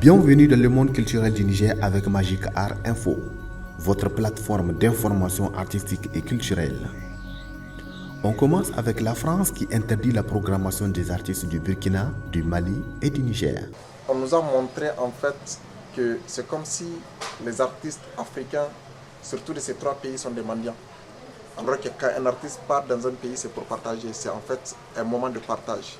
Bienvenue dans le monde culturel du Niger avec Magic Art Info, votre plateforme d'information artistique et culturelle. On commence avec la France qui interdit la programmation des artistes du Burkina, du Mali et du Niger. On nous a montré en fait que c'est comme si les artistes africains, surtout de ces trois pays, sont des mendiants. Alors que quand un artiste part dans un pays, c'est pour partager, c'est en fait un moment de partage.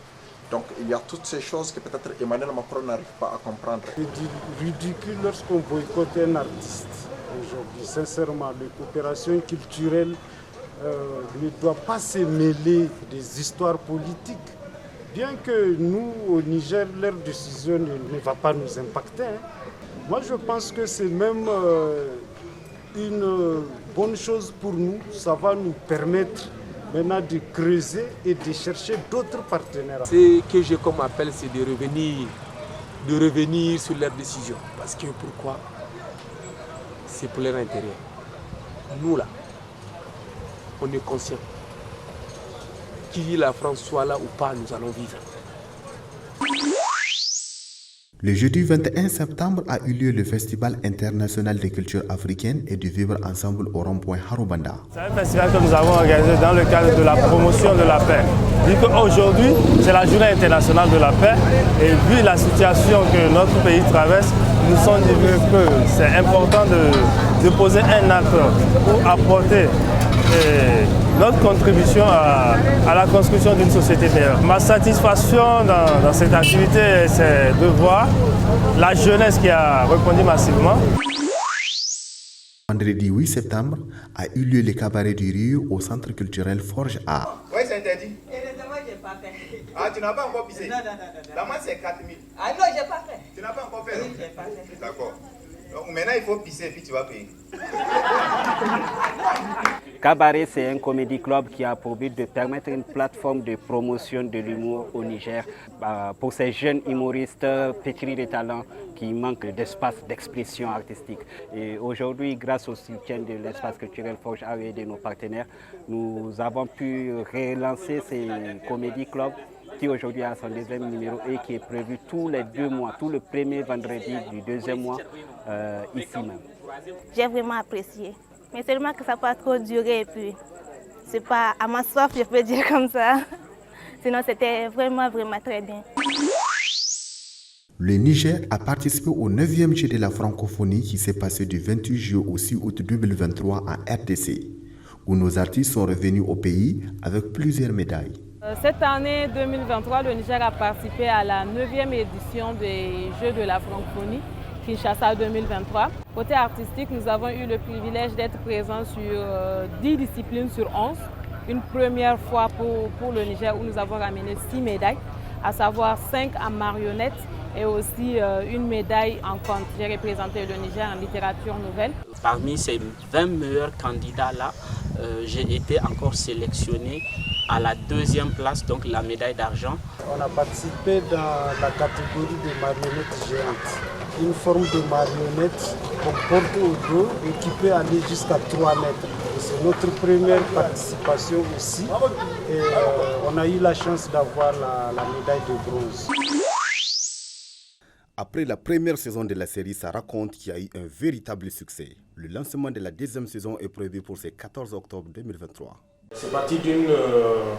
Donc il y a toutes ces choses que peut-être Emmanuel Macron n'arrive pas à comprendre. C'est ridicule lorsqu'on boycotte un artiste aujourd'hui. Sincèrement, les coopérations culturelles ne doivent pas se mêler des histoires politiques. Bien que nous, au Niger, leur décision ne va pas nous impacter. Moi, je pense que c'est même une bonne chose pour nous. Ça va nous permettre maintenant de creuser et de chercher d'autres partenaires. Ce que j'ai comme appel, c'est de revenir sur leurs décisions. Parce que pourquoi? C'est pour leur intérêt. Nous là, on est conscients. Qu'il la France soit là ou pas, nous allons vivre. Le jeudi 21 septembre a eu lieu le Festival international de culture africaine et du vivre ensemble au rond-point Harubanda. C'est un festival que nous avons organisé dans le cadre de la promotion de la paix. Vu qu'aujourd'hui, c'est la journée internationale de la paix et vu la situation que notre pays traverse, nous sommes dit que c'est important de poser un acte pour apporter notre contribution à la construction d'une société meilleure. Ma satisfaction dans cette activité, c'est de voir la jeunesse qui a répondu massivement. Vendredi 8 septembre a eu lieu le cabaret du Rio au centre culturel Forge A. Oui, c'est interdit. Honnêtement, je n'ai pas fait. Ah, tu n'as pas encore pissé? Non. La main, c'est 4 000. Ah non, je n'ai pas fait. Tu n'as pas encore fait? Oui, je n'ai pas fait. D'accord. Donc maintenant, il faut pisser et puis tu vas payer. Cabaret, c'est un comédie club qui a pour but de permettre une plateforme de promotion de l'humour au Niger pour ces jeunes humoristes pétris de talent qui manquent d'espace d'expression artistique. Et aujourd'hui, grâce au soutien de l'espace culturel Forge A et de nos partenaires, nous avons pu relancer ces comédie clubs qui aujourd'hui a son deuxième numéro et qui est prévu tous les 2 mois, tout le premier vendredi du 2e mois ici même. J'ai vraiment apprécié, mais seulement que ça n'a pas trop duré et puis c'est pas à ma soif, je peux dire comme ça. Sinon c'était vraiment très bien. Le Niger a participé au 9e Jeu de la francophonie qui s'est passé du 28 juillet au 6 août 2023 en RDC, où nos artistes sont revenus au pays avec plusieurs médailles. Cette année 2023, le Niger a participé à la 9e édition des Jeux de la francophonie, Kinshasa 2023. Côté artistique, nous avons eu le privilège d'être présents sur 10 disciplines sur 11. Une première fois pour le Niger où nous avons ramené 6 médailles, à savoir 5 en marionnettes et aussi une médaille en conte. J'ai représenté le Niger en littérature nouvelle. Parmi ces 20 meilleurs candidats-là, j'ai été encore sélectionné à la 2e place, donc la médaille d'argent. On a participé dans la catégorie des marionnettes géantes. Une forme de marionnette qu'on porte au dos et qui peut aller jusqu'à 3 mètres. C'est notre première participation aussi et on a eu la chance d'avoir la médaille de bronze. Après la première saison de la série, ça raconte qu'il y a eu un véritable succès. Le lancement de la 2e saison est prévu pour ce 14 octobre 2023. C'est parti d'une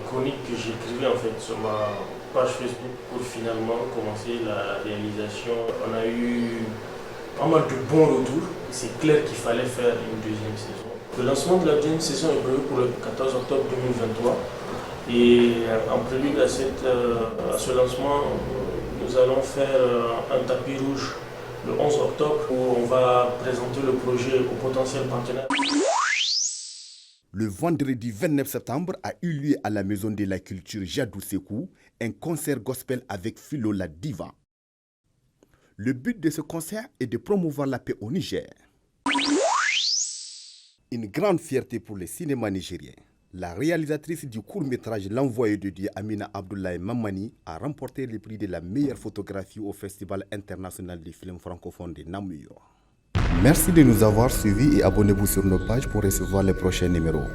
chronique que j'écrivais en fait sur ma page Facebook pour finalement commencer la réalisation. On a eu pas mal de bons retours. C'est clair qu'il fallait faire une 2e saison. Le lancement de la 2e saison est prévu pour le 14 octobre 2023. Et en prélude à ce lancement, nous allons faire un tapis rouge le 11 octobre où on va présenter le projet aux potentiels partenaires. Le vendredi 29 septembre a eu lieu à la Maison de la Culture Jadou Sekou un concert gospel avec Philo la Diva. Le but de ce concert est de promouvoir la paix au Niger. Une grande fierté pour le cinéma nigérien. La réalisatrice du court-métrage L'Envoyé de Dieu, Amina Abdoulaye Mamani, a remporté le prix de la meilleure photographie au Festival international des films francophones de Namur. Merci de nous avoir suivis et abonnez-vous sur nos pages pour recevoir les prochains numéros.